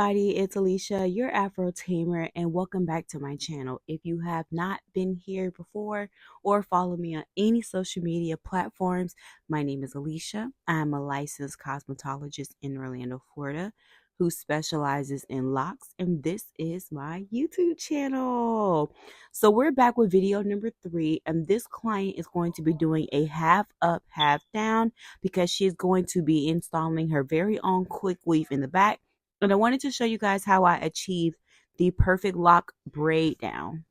everybody, it's Alicia, your Afro Tamer, and welcome back to my channel. If you have not been here before or follow me on any social media platforms, my name is Alicia. I'm a licensed cosmetologist in Orlando, Florida, who specializes in locks, and this is my YouTube channel. So we're back with video number 3, and this client is going to be doing a half up, half down because she's going to be installing her very own quick weave in the back. And I wanted to show you guys how I achieved the perfect lock braid down.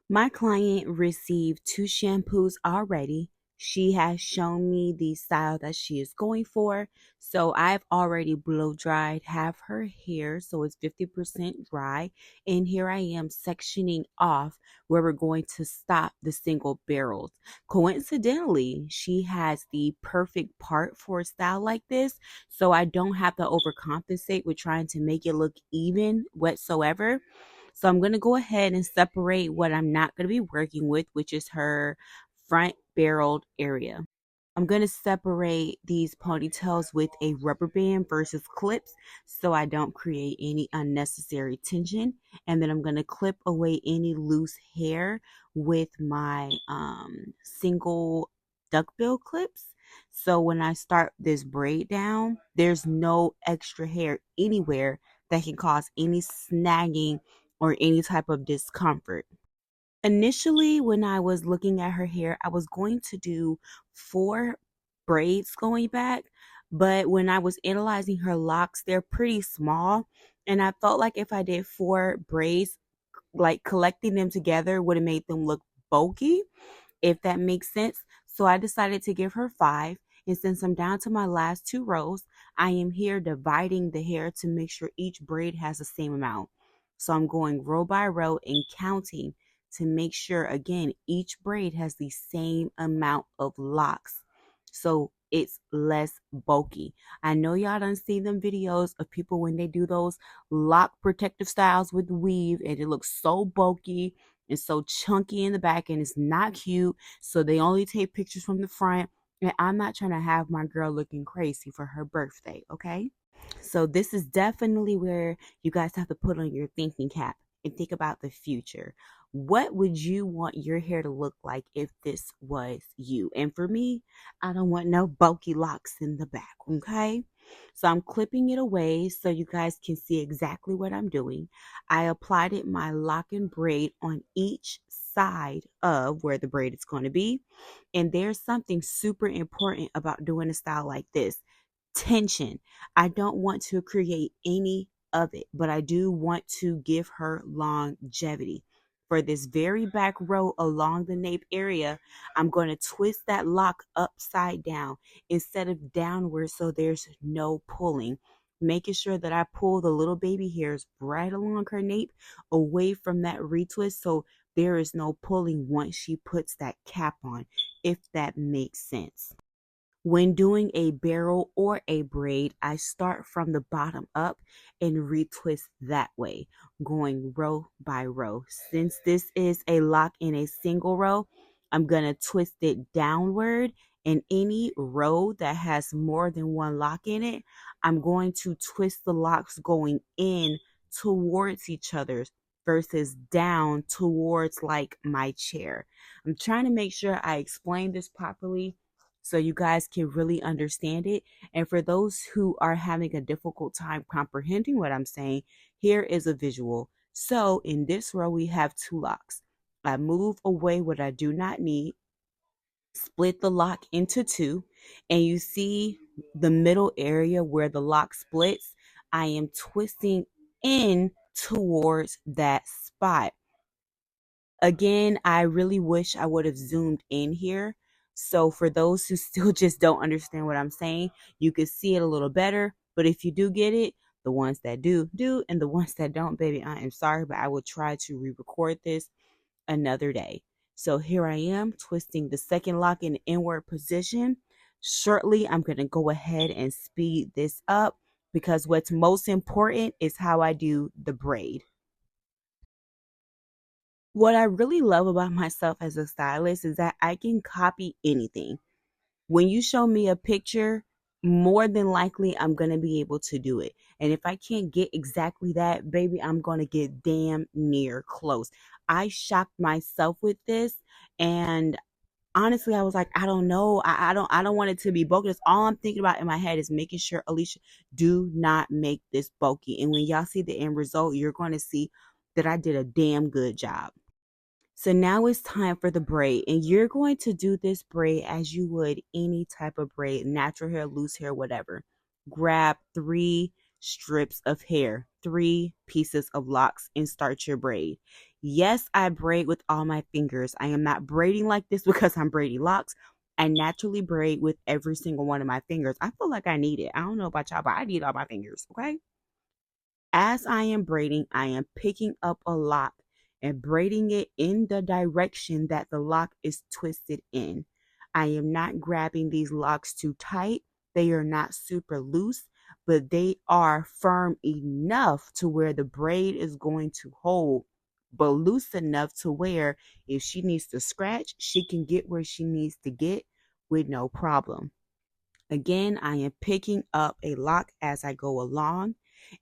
My client received 2 shampoos already. She has shown me the style that she is going for. So I've already blow dried half her hair, so it's 50% dry. And here I am sectioning off where we're going to stop the single barrels. Coincidentally, she has the perfect part for a style like this, so I don't have to overcompensate with trying to make it look even whatsoever. So I'm going to go ahead and separate what I'm not going to be working with, which is her front barreled area. I'm going to separate these ponytails with a rubber band versus clips so I don't create any unnecessary tension. And then I'm going to clip away any loose hair with my single duckbill clips. So when I start this braid down, there's no extra hair anywhere that can cause any snagging or any type of discomfort. Initially, when I was looking at her hair, I was going to do 4 braids going back, but when I was analyzing her locks, they're pretty small, and I felt like if I did 4 braids, like collecting them together would have made them look bulky, if that makes sense. So I decided to give her 5. And since I'm down to my last 2 rows, I am here dividing the hair to make sure each braid has the same amount. So I'm going row by row and counting to make sure, again, each braid has the same amount of locks, so it's less bulky. I know y'all done seen them videos of people when they do those lock protective styles with weave, and it looks so bulky and so chunky in the back, and it's not cute. So they only take pictures from the front, and I'm not trying to have my girl looking crazy for her birthday, okay? So this is definitely where you guys have to put on your thinking cap and think about the future. What would you want your hair to look like if this was you? And for me, I don't want no bulky locks in the back, okay? So I'm clipping it away so you guys can see exactly what I'm doing. I applied it my lock and braid on each side of where the braid is going to be. And there's something super important about doing a style like this: tension. I don't want to create any of it, but I do want to give her longevity. For this very back row along the nape area, I'm going to twist that lock upside down instead of downward so there's no pulling. Making sure that I pull the little baby hairs right along her nape away from that retwist so there is no pulling once she puts that cap on, if that makes sense. When doing a barrel or a braid, I start from the bottom up and retwist that way, going row by row. Since this is a lock in a single row, I'm going to twist it downward, and any row that has more than one lock in it, I'm going to twist the locks going in towards each other versus down towards like my chair. I'm trying to make sure I explain this properly so you guys can really understand it. And for those who are having a difficult time comprehending what I'm saying, here is a visual. So in this row, we have 2 locks. I move away what I do not need, split the lock into 2, and you see the middle area where the lock splits. I am twisting in towards that spot. Again, I really wish I would have zoomed in here. So for those who still just don't understand what I'm saying, you can see it a little better. But if you do get it, the ones that do, do. And the ones that don't, baby, I am sorry, but I will try to re-record this another day. So here I am twisting the second lock in the inward position. Shortly, I'm going to go ahead and speed this up because what's most important is how I do the braid. What I really love about myself as a stylist is that I can copy anything. When you show me a picture, more than likely I'm going to be able to do it. And if I can't get exactly that, baby, I'm going to get damn near close. I shocked myself with this, and honestly, I was like, I don't know. I don't want it to be bulky. That's all I'm thinking about in my head is making sure, Alicia, do not make this bulky. And when y'all see the end result, you're going to see that I did a damn good job. So now it's time for the braid, and you're going to do this braid as you would any type of braid, natural hair, loose hair, whatever. Grab 3 strips of hair, 3 pieces of locks, and start your braid. Yes, I braid with all my fingers. I am not braiding like this because I'm braiding locks. I naturally braid with every single one of my fingers. I feel like I need it. I don't know about y'all, but I need all my fingers, okay? As I am braiding, I am picking up a lock and braiding it in the direction that the lock is twisted in. I am not grabbing these locks too tight. They are not super loose, but they are firm enough to where the braid is going to hold, but loose enough to where if she needs to scratch, she can get where she needs to get with no problem. Again, I am picking up a lock as I go along.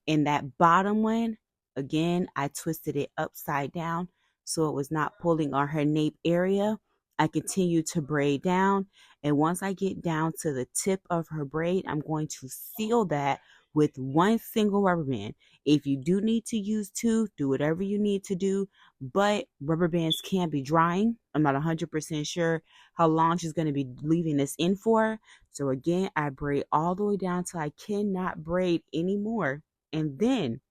In that bottom one, again, I twisted it upside down so it was not pulling on her nape area. I continue to braid down, and once I get down to the tip of her braid, I'm going to seal that with one single rubber band. If you do need to use two, do whatever you need to do, but rubber bands can be drying. I'm not 100% sure how long she's going to be leaving this in for. So again, I braid all the way down till I cannot braid anymore. And then,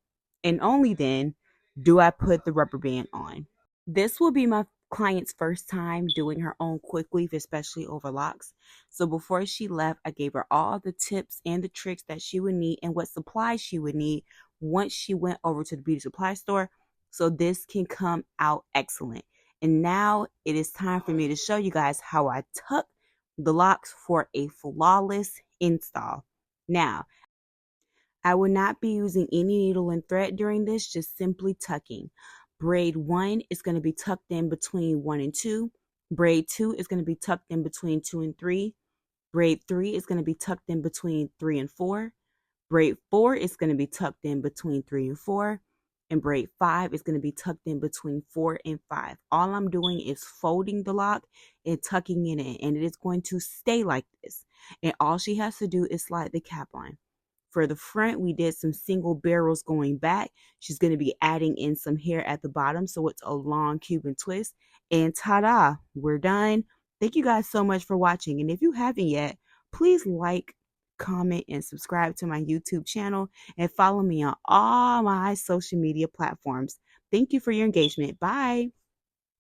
and only then, do I put the rubber band on. This will be my client's first time doing her own quick weave, especially over locks. So before she left, I gave her all the tips and the tricks that she would need and what supplies she would need once she went over to the beauty supply store. So this can come out excellent. And now it is time for me to show you guys how I tuck the locks for a flawless install. Now, I will not be using any needle and thread during this, just simply tucking. Braid 1 is going to be tucked in between 1 and 2. Braid 2 is going to be tucked in between 2 and 3. Braid 3 is going to be tucked in between 3 and 4. Braid 4 is going to be tucked in between 3 and 4. And braid 5 is going to be tucked in between 4 and 5. All I'm doing is folding the lock and tucking it in. And it is going to stay like this. And all she has to do is slide the cap on. For the front, we did some single barrels going back. She's going to be adding in some hair at the bottom, so it's a long Cuban twist. And ta-da, we're done. Thank you guys so much for watching. And if you haven't yet, please like, comment, and subscribe to my YouTube channel and follow me on all my social media platforms. Thank you for your engagement. Bye.